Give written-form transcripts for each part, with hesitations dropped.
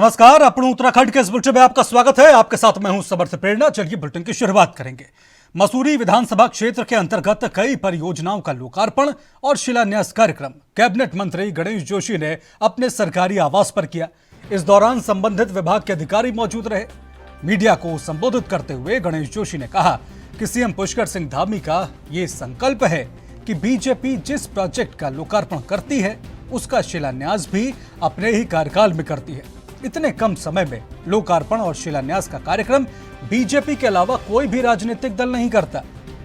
नमस्कार, अपने उत्तराखंड के इस बुलेटिन में आपका स्वागत है। आपके साथ मैं हूं समर्थ प्रेरणा। चलिए बुलेटिन की शुरुआत करेंगे। मसूरी विधानसभा क्षेत्र के अंतर्गत कई परियोजनाओं का लोकार्पण और शिलान्यास कार्यक्रम कैबिनेट मंत्री गणेश जोशी ने अपने सरकारी आवास पर किया। इस दौरान संबंधित विभाग के अधिकारी मौजूद रहे। मीडिया को संबोधित करते हुए गणेश जोशी ने कहा कि सीएम पुष्कर सिंह धामी का ये संकल्प है कि बीजेपी जिस प्रोजेक्ट का लोकार्पण करती है उसका शिलान्यास भी अपने ही कार्यकाल में करती है। इतने कम समय में लोकार्पण और शिलान्यास का कार्यक्रम बीजेपी के अलावा कोई भी राजनीतिक दल नहीं करता।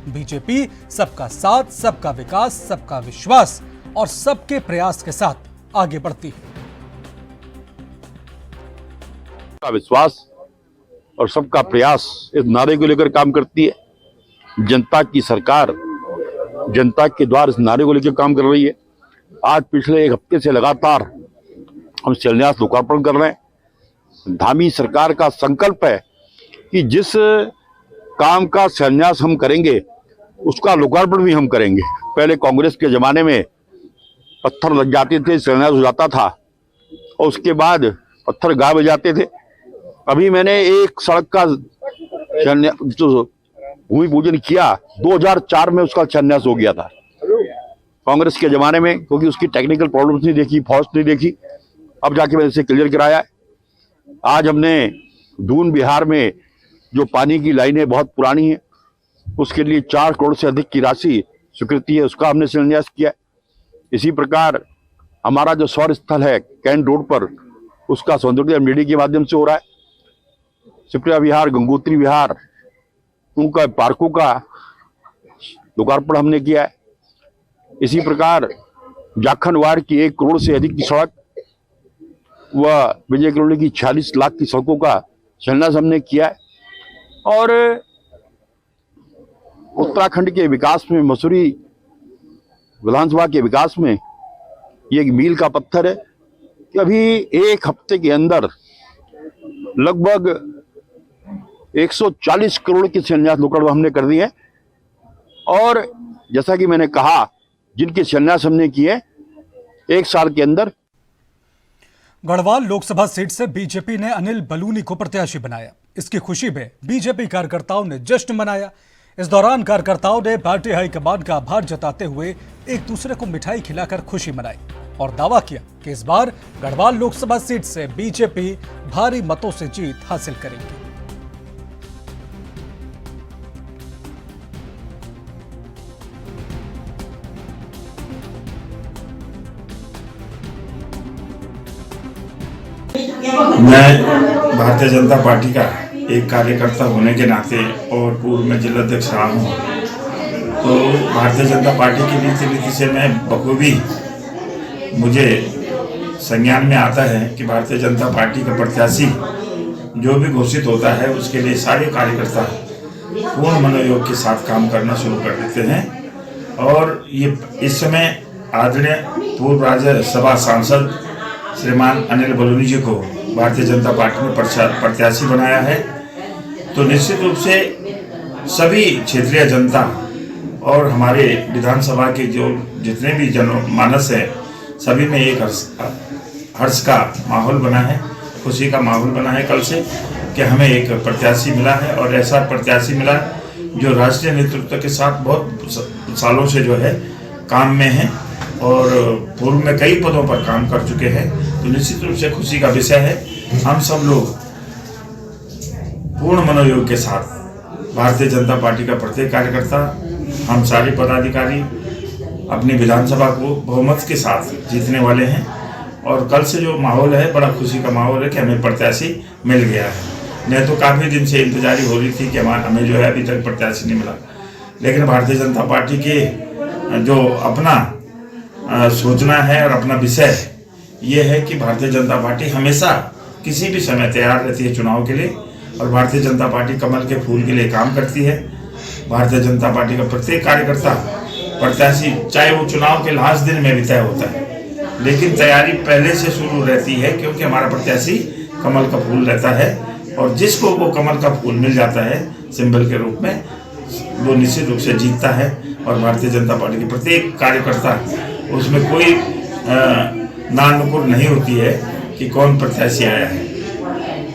बीजेपी सबका साथ, सबका विकास, सबका विश्वास और सबके प्रयास के साथ आगे बढ़ती है। सबका विश्वास और सबका प्रयास इस नारे को लेकर काम करती है। जनता की सरकार जनता के द्वार इस नारे को लेकर काम कर रही है। आज पिछले एक हफ्ते से लगातार हम शिलान्यास लोकार्पण कर रहे हैं। धामी सरकार का संकल्प है कि जिस काम का शिलान्यास हम करेंगे उसका लोकार्पण भी हम करेंगे। पहले कांग्रेस के जमाने में पत्थर लग जाते थे, शिलान्यास हो जाता था और उसके बाद पत्थर गायब हो जाते थे। अभी मैंने एक सड़क का जो भूमि पूजन किया 2004 में, उसका शिलान्यास हो गया था कांग्रेस के जमाने में, क्योंकि उसकी टेक्निकल प्रॉब्लम्स नहीं देखी, फॉल्ट नहीं देखी। अब जाके मैंने इसे क्लियर कराया है। आज हमने दून बिहार में जो पानी की लाइनें बहुत पुरानी है उसके लिए 4 करोड़ से अधिक की राशि स्वीकृति है, उसका हमने शिलान्यास किया है। इसी प्रकार हमारा जो सौर स्थल है कैंट रोड पर, उसका सौंदर्य एमडीडी के माध्यम से हो रहा है। शिप्रा विहार, गंगोत्री विहार, उनका पार्कों का लोकार्पण हमने किया है। इसी प्रकार जाखन वार्ड की 1 करोड़ से अधिक की सड़क व विजय कॉलोनी की 46 लाख की सड़कों का शिलान्यास हमने किया है। और उत्तराखंड के विकास में, मसूरी विधानसभा के विकास में ये एक मील का पत्थर है कि अभी एक हफ्ते के अंदर लगभग 140 करोड़ की शिलान्यास लोकार्पण हमने कर दिए। और जैसा कि मैंने कहा, जिनके शिलान्यास हमने किए 1 साल के अंदर। गढ़वाल लोकसभा सीट से बीजेपी ने अनिल बलूनी को प्रत्याशी बनाया। इसकी खुशी में बीजेपी कार्यकर्ताओं ने जश्न मनाया। इस दौरान कार्यकर्ताओं ने पार्टी हाईकमान का आभार जताते हुए एक दूसरे को मिठाई खिलाकर खुशी मनाई और दावा किया कि इस बार गढ़वाल लोकसभा सीट से बीजेपी भारी मतों से जीत हासिल करेगी। मैं भारतीय जनता पार्टी का एक कार्यकर्ता होने के नाते और पूर्व में जिला अध्यक्ष रहा हूँ, तो भारतीय जनता पार्टी की नीति से मैं बखूबी मुझे संज्ञान में आता है कि भारतीय जनता पार्टी का प्रत्याशी जो भी घोषित होता है उसके लिए सारे कार्यकर्ता पूर्ण मनोयोग के साथ काम करना शुरू कर देते हैं। और ये इस समय आदरणीय पूर्व राज्यसभा सांसद श्रीमान अनिल बलूनी जी को भारतीय जनता पार्टी ने प्रत्याशी बनाया है, तो निश्चित रूप से सभी क्षेत्रीय जनता और हमारे विधानसभा के जो जितने भी जनमानस है सभी में एक हर्ष का माहौल बना है, खुशी का माहौल बना है कल से कि हमें एक प्रत्याशी मिला है। और ऐसा प्रत्याशी मिला जो राष्ट्रीय नेतृत्व के साथ बहुत सालों से जो है काम में है और पूर्व में कई पदों पर काम कर चुके हैं, तो निश्चित रूप से खुशी का विषय है। हम सब लोग पूर्ण मनोयोग के साथ भारतीय जनता पार्टी का प्रत्येक कार्यकर्ता, हम सारे पदाधिकारी अपनी विधानसभा को बहुमत के साथ जीतने वाले हैं। और कल से जो माहौल है बड़ा खुशी का माहौल है कि हमें प्रत्याशी मिल गया है। नहीं तो काफ़ी दिन से इंतजारी हो रही थी कि हमें जो है अभी तक प्रत्याशी नहीं मिला, लेकिन भारतीय जनता पार्टी के जो अपना सोचना है और अपना विषय ये है कि भारतीय जनता पार्टी हमेशा किसी भी समय तैयार रहती है चुनाव के लिए और भारतीय जनता पार्टी कमल के फूल के लिए काम करती है। भारतीय जनता पार्टी का प्रत्येक कार्यकर्ता प्रत्याशी, चाहे वो चुनाव के लास्ट दिन में भी तय होता है, लेकिन तैयारी पहले से शुरू रहती है क्योंकि हमारा प्रत्याशी कमल का फूल रहता है और जिसको वो कमल का फूल मिल जाता है सिंबल के रूप में, वो निश्चित रूप से जीतता है। और भारतीय जनता पार्टी के प्रत्येक कार्यकर्ता, उसमें कोई नानुकुर नहीं होती है कि कौन प्रत्याशी आया है।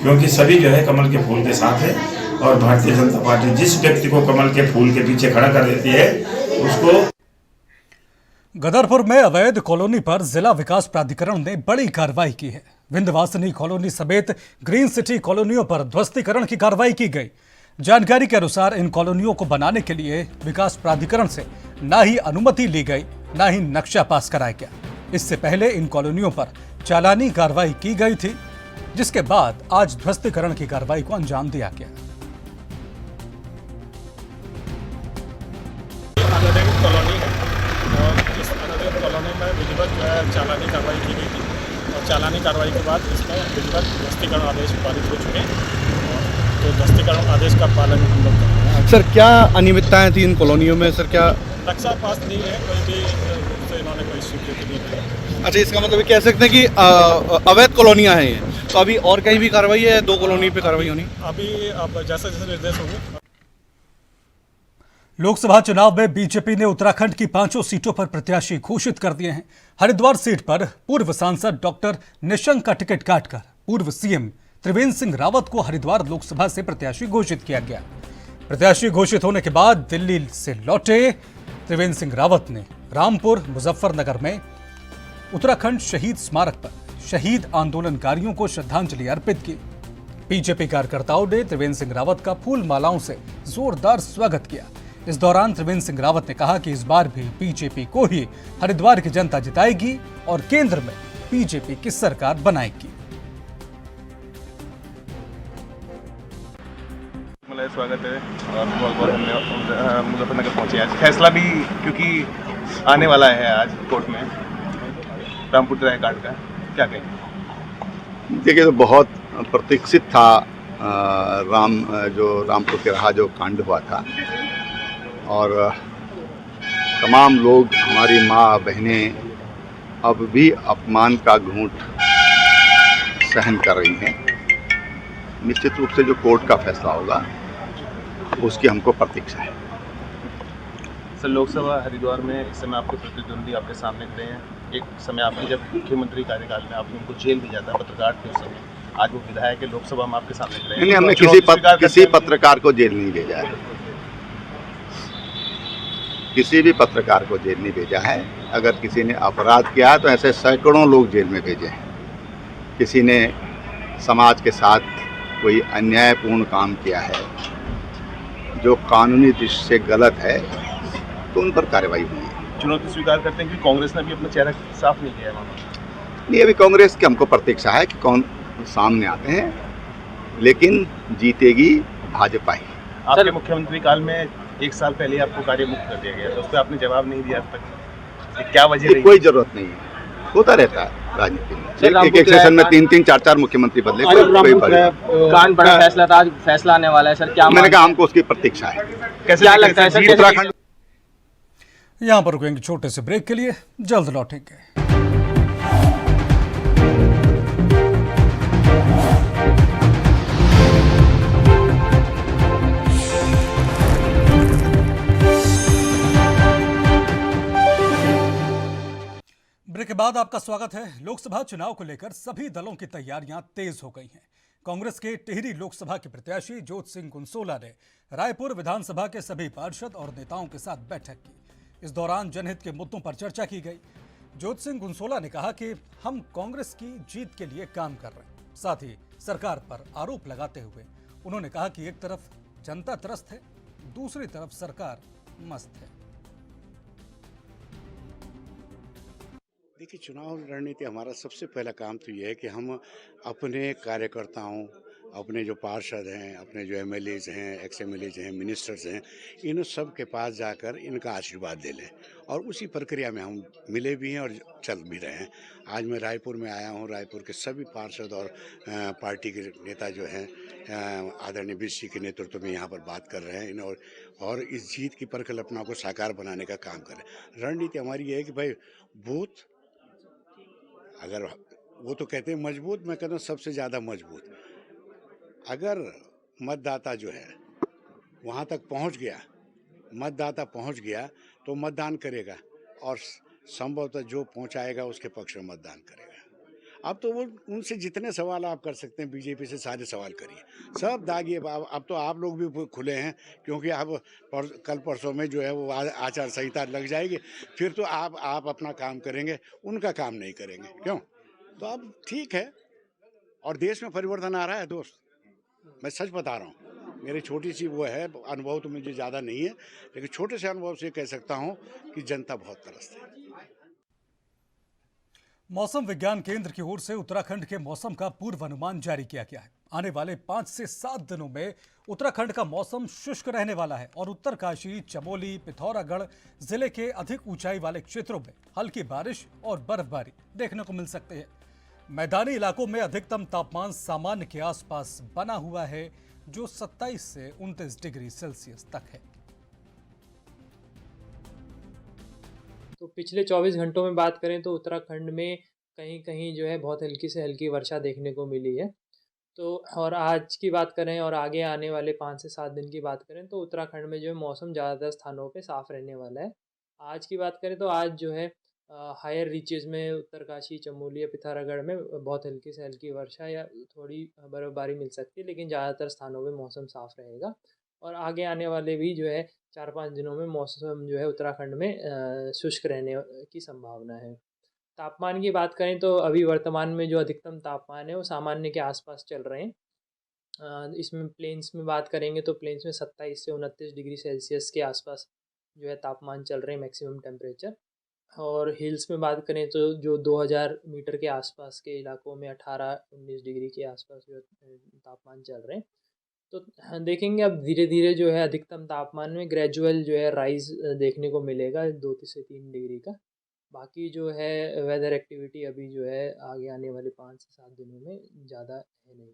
क्योंकि सभी जो है कमल के फूल के साथ है और भारतीय जनता पार्टी जिस व्यक्ति को कमल के फूल के पीछे खड़ा कर देती है उसको। गदरपुर में अवैध कॉलोनी पर जिला विकास प्राधिकरण ने बड़ी कार्रवाई की है। विंध्यवासिनी कॉलोनी समेत ग्रीन सिटी कॉलोनियों पर ध्वस्तीकरण की कार्रवाई की गई। जानकारी के अनुसार इन कॉलोनियों को बनाने के लिए विकास प्राधिकरण से न ही अनुमति ली गई, न ही नक्शा पास कराया गया। इससे पहले इन कॉलोनियों पर चालानी कार्रवाई की गई थी, जिसके बाद आज ध्वस्तीकरण की कार्रवाई को अंजाम दिया गया। कॉलोनी है और इस कॉलोनी में विधिवत जो है चालानी कार्रवाई की गई थी और चालानी कार्रवाई के बाद इसमें विधिवत ध्वस्तीकरण आदेश पारित हो चुके हैं। तो ध्वस्तीकरण आदेश का पालन हम लोग कर रहे हैं। सर क्या अनियमितताएं थी इन कॉलोनियों में? सर क्या नक्शा पास नहीं है, कोई भी रूप से इन्होंने कोई स्वीकृति नहीं दी। अच्छा, इसका मतलब ये कह सकते हैं कि अवैध कॉलोनियां हैं ये, तो अभी और कहीं भी कार्रवाई है? 2 कॉलोनी पे कार्रवाई होनी? अभी अब जैसे जैसे निर्देश होंगे। लोकसभा चुनाव में बीजेपी ने उत्तराखंड की 5 सीटों पर प्रत्याशी घोषित कर दिए हैं। हरिद्वार सीट पर पूर्व सांसद डॉक्टर निशंक का टिकट काटकर पूर्व सीएम त्रिवेंद्र सिंह रावत को हरिद्वार लोकसभा से प्रत्याशी घोषित किया गया। प्रत्याशी घोषित होने के बाद दिल्ली से लौटे त्रिवेंद्र सिंह रावत ने रामपुर मुजफ्फरनगर में उत्तराखंड शहीद स्मारक पर शहीद आंदोलनकारियों को श्रद्धांजलि अर्पित की। बीजेपी कार्यकर्ताओं ने त्रिवेंद्र सिंह रावत का फूल मालाओं से जोरदार स्वागत किया। इस दौरान त्रिवेंद्र सिंह रावत ने कहा कि इस बार भी बीजेपी को ही हरिद्वार की जनता जिताएगी और केंद्र में बीजेपी की सरकार बनाएगी। स्वागत है और बहुत बहुत धन्यवाद। मुजफ्फरनगर पहुंचे आज, फैसला भी क्योंकि आने वाला है आज कोर्ट में रामपुर ट्राई कांड का, क्या कहेंगे? देखिए, तो बहुत प्रतीक्षित था रामपुर के रहा जो कांड हुआ था और तमाम लोग, हमारी माँ बहनें अब भी अपमान का घूंट सहन कर रही हैं। निश्चित रूप से जो कोर्ट का फैसला होगा उसकी हमको प्रतीक्षा है। सर, लोकसभा हरिद्वार में इस समय आपके प्रतिद्वंदी आपके सामने खड़े हैं। एक समय आपकी जब मुख्यमंत्री कार्यकाल में आपने उनको जेल भेजा था, पत्रकार थे उस समय, आज वो विधायक है, लोकसभा में आपके सामने खड़े हैं। नहीं, हमने किसी पत्रकार को जेल नहीं भेजा है, किसी भी पत्रकार को जेल नहीं भेजा है। अगर किसी ने अपराध किया है तो ऐसे सैकड़ों लोग जेल में भेजे हैं। किसी ने समाज के साथ कोई अन्यायपूर्ण काम किया है जो कानूनी दृष्टि से गलत है तो उन पर कार्रवाई हुई है। चुनौती स्वीकार करते हैं कि कांग्रेस ने भी अपना चेहरा साफ नहीं किया है वहाँ? नहीं, अभी कांग्रेस की हमको प्रतीक्षा है कि कौन सामने आते हैं, लेकिन जीतेगी भाजपा ही। आपके मुख्यमंत्री काल में 1 साल पहले आपको कार्य मुक्त कर दिया गया, तो उस पर आपने जवाब नहीं दिया अब तक, क्या वजह रही? कोई जरूरत नहीं है, होता रहता है राजनीति में। एक सेशन में 3-3, 4-4 मुख्यमंत्री बदले, कांड बड़ा फैसला था, आज फैसला आने वाला है सर, क्या मैंने कहा हमको उसकी प्रतीक्षा है। कैसे क्या लगता है सर? उत्तराखंड यहां पर रुकेंगे छोटे से ब्रेक के लिए, जल्द लौटेंगे। ब्रेक के बाद आपका स्वागत है। लोकसभा चुनाव को लेकर सभी दलों की तैयारियां तेज हो गई हैं। कांग्रेस के टिहरी लोकसभा के प्रत्याशी ज्योत सिंह गुंसोला ने रायपुर विधानसभा के सभी पार्षद और नेताओं के साथ बैठक की। इस दौरान जनहित के मुद्दों पर चर्चा की गई। ज्योत सिंह गुंसोला ने कहा कि हम कांग्रेस की जीत के लिए काम कर रहे हैं। साथ ही सरकार पर आरोप लगाते हुए उन्होंने कहा कि एक तरफ जनता त्रस्त है, दूसरी तरफ सरकार मस्त है। देखिए, चुनाव रणनीति हमारा सबसे पहला काम तो ये है कि हम अपने कार्यकर्ताओं, अपने जो पार्षद हैं, अपने जो एमएलएज हैं, एक्स एमएलएज हैं, मिनिस्टर्स हैं, इन सब के पास जाकर इनका आशीर्वाद ले लें और उसी प्रक्रिया में हम मिले भी हैं और चल भी रहे हैं। आज मैं रायपुर में आया हूँ। रायपुर के सभी पार्षद और पार्टी के नेता जो हैं आदरणीय बीसी के नेतृत्व में यहाँ पर बात कर रहे हैं और इस जीत की परिकल्पना को साकार बनाने का काम कर रहे हैं। रणनीति हमारी ये है कि भाई बूथ, अगर वो तो कहते हैं मजबूत, मैं कहता हूँ सबसे ज़्यादा मजबूत। अगर मतदाता जो है वहाँ तक पहुँच गया, मतदाता पहुँच गया तो मतदान करेगा और संभवतः जो पहुँचाएगा उसके पक्ष में मतदान करेगा। अब तो वो उनसे जितने सवाल आप कर सकते हैं बीजेपी से सारे सवाल करिए, सब दागिए। अब तो आप लोग भी खुले हैं, क्योंकि अब कल परसों में जो है वो आचार संहिता लग जाएगी, फिर तो आप अपना काम करेंगे, उनका काम नहीं करेंगे, क्यों? तो अब ठीक है, और देश में परिवर्तन आ रहा है दोस्त, मैं सच बता रहा हूँ। मेरी छोटी सी वो है, अनुभव तो मुझे ज़्यादा नहीं है, लेकिन छोटे से अनुभव से कह सकता हूँ कि जनता बहुत त्रस्त है। मौसम विज्ञान केंद्र की ओर से उत्तराखंड के मौसम का पूर्वानुमान जारी किया गया है। आने वाले 5 से 7 दिनों में उत्तराखंड का मौसम शुष्क रहने वाला है और उत्तरकाशी, चमोली, पिथौरागढ़ जिले के अधिक ऊंचाई वाले क्षेत्रों में हल्की बारिश और बर्फबारी देखने को मिल सकती है। मैदानी इलाकों में अधिकतम तापमान सामान्य के आसपास बना हुआ है, जो 27 से 29 डिग्री सेल्सियस तक है। तो पिछले 24 घंटों में बात करें तो उत्तराखंड में कहीं कहीं जो है बहुत हल्की से हल्की वर्षा देखने को मिली है। तो और आज की बात करें और आगे आने वाले 5 से 7 दिन की बात करें तो उत्तराखंड में जो है मौसम ज़्यादातर स्थानों पे साफ़ रहने वाला है। आज की बात करें तो आज जो है हायर रीचेज़ में उत्तरकाशी, चमोली या पिथौरागढ़ में बहुत हल्की से हल्की वर्षा या थोड़ी बर्फबारी मिल सकती है, लेकिन ज़्यादातर स्थानों में मौसम साफ़ रहेगा। और आगे आने वाले भी जो है 4-5 दिनों में मौसम जो है उत्तराखंड में शुष्क रहने की संभावना है। तापमान की बात करें तो अभी वर्तमान में जो अधिकतम तापमान है वो सामान्य के आसपास चल रहे हैं। इसमें प्लेन्स में बात करेंगे तो प्लेन्स में 27 से 29 डिग्री सेल्सियस के आसपास जो है तापमान चल रहे हैं मैक्सिमम टेम्परेचर। और हिल्स में बात करें तो जो 2000 मीटर के आसपास के इलाकों में 18-19 डिग्री के आसपास जो तापमान चल रहे हैं। तो देखेंगे अब धीरे धीरे जो है अधिकतम तापमान में ग्रेजुअल जो है राइज देखने को मिलेगा 2 से 3 डिग्री का। बाकी जो है वेदर एक्टिविटी अभी जो है आगे आने वाले 5 से 7 दिनों में ज़्यादा है नहीं।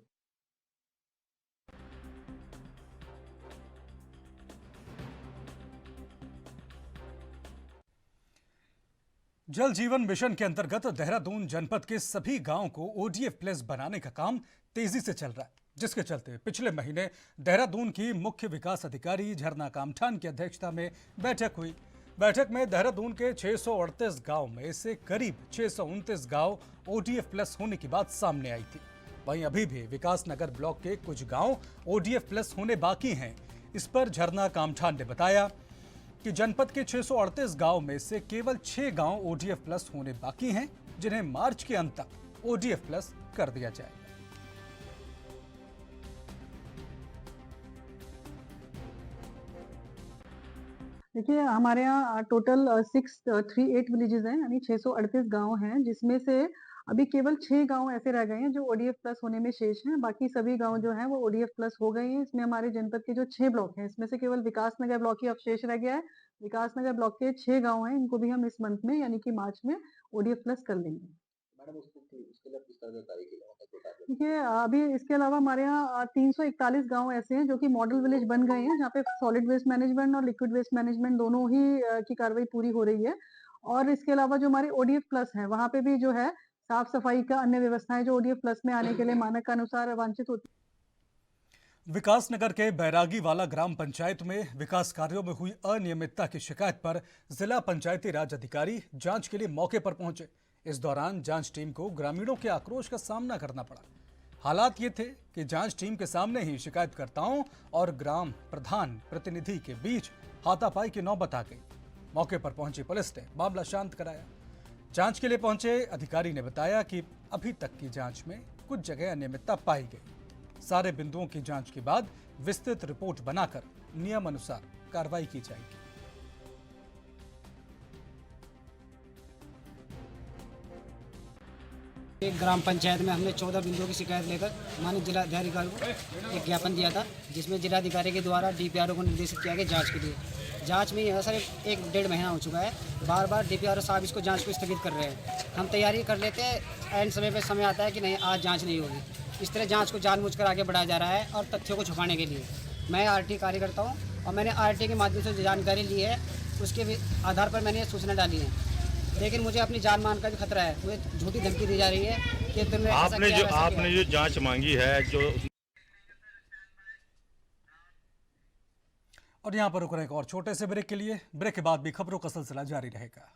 जल जीवन मिशन के अंतर्गत देहरादून जनपद के सभी गांवों को ODF प्लस बनाने का काम तेजी से चल रहा है, जिसके चलते पिछले महीने देहरादून की मुख्य विकास अधिकारी झरना कामठान की अध्यक्षता में बैठक हुई। बैठक में देहरादून के 638 गांव में से करीब 629 गांव ODF प्लस होने की बात सामने आई थी। वहीं अभी भी विकास नगर ब्लॉक के कुछ गांव ODF प्लस होने बाकी हैं। इस पर झरना कामठान ने बताया कि जनपद के 638 गांव में से केवल 6 गांव ODF प्लस होने बाकी हैं, जिन्हें मार्च के अंत तक ODF प्लस कर दिया जाएगा। देखिए, हमारे यहाँ टोटल 638 विलेजेस हैं, यानी 638 गांव हैं, जिसमें से अभी केवल 6 गांव ऐसे रह गए हैं जो ODF प्लस होने में शेष हैं। बाकी सभी गांव जो हैं वो ODF प्लस हो गए हैं। इसमें हमारे जनपद के जो 6 ब्लॉक हैं, इसमें से केवल विकास नगर ब्लॉक ही अवशेष रह गया है। विकास नगर ब्लॉक के 6 गांव हैं, इनको भी हम इस मंथ में यानी कि मार्च में ODF प्लस कर लेंगे। देखिए, अभी इसके अलावा हमारे यहाँ 341 गांव ऐसे हैं जो कि मॉडल विलेज बन गए हैं, जहाँ पे सॉलिड वेस्ट मैनेजमेंट और लिक्विड वेस्ट मैनेजमेंट दोनों ही की कार्रवाई पूरी हो रही है। और इसके अलावा जो हमारे ODF प्लस है, वहाँ पे भी जो है साफ सफाई का अन्य व्यवस्थाएं जो ODF प्लस में आने के लिए मानक के अनुसार वांछित होती। विकास नगर के बैरागी वाला ग्राम पंचायत में विकास कार्यों में हुई अनियमितता की शिकायत पर जिला पंचायती राज अधिकारी जांच के लिए मौके पर पहुंचे। इस दौरान जांच टीम को ग्रामीणों के आक्रोश का सामना करना पड़ा। हालात ये थे कि जांच टीम के सामने ही शिकायतकर्ताओं और ग्राम प्रधान प्रतिनिधि के बीच हाथापाई की नौबत आ गई। मौके पर पहुंची पुलिस ने मामला शांत कराया। जांच के लिए पहुंचे अधिकारी ने बताया कि अभी तक की जांच में कुछ जगह अनियमितता पाई गई। सारे बिंदुओं की जांच के बाद विस्तृत रिपोर्ट बनाकर नियम अनुसार कार्रवाई की जाएगी। एक ग्राम पंचायत में हमने 14 बिंदुओं की शिकायत लेकर माननीय जिलाधिकारी को एक ज्ञापन दिया था, जिसमें जिलाधिकारी के द्वारा DPRO को निर्देशित किया गया जांच के लिए। जांच में यह सर 1-1.5 महीना हो चुका है। बार बार DPRO साहब इसको जांच को स्थगित कर रहे हैं। हम तैयारी कर लेते हैं, एंड समय पे समय आता है कि नहीं आज जांच नहीं होगी। इस तरह जांच को जानबूझकर आगे बढ़ाया जा रहा है और तथ्यों को छुपाने के लिए। मैं RT कार्यकर्ता हूँ और मैंने RT के माध्यम से जो जानकारी ली है उसके आधार पर मैंने ये सूचना डाली है, लेकिन मुझे अपनी जान मान का भी खतरा है। मुझे झूठी धमकी दी जा रही है कि तुमने आपने जो जांच मांगी है जो। और यहाँ पर रुक रहे एक और छोटे से ब्रेक के लिए। ब्रेक के बाद भी खबरों का सिलसिला जारी रहेगा।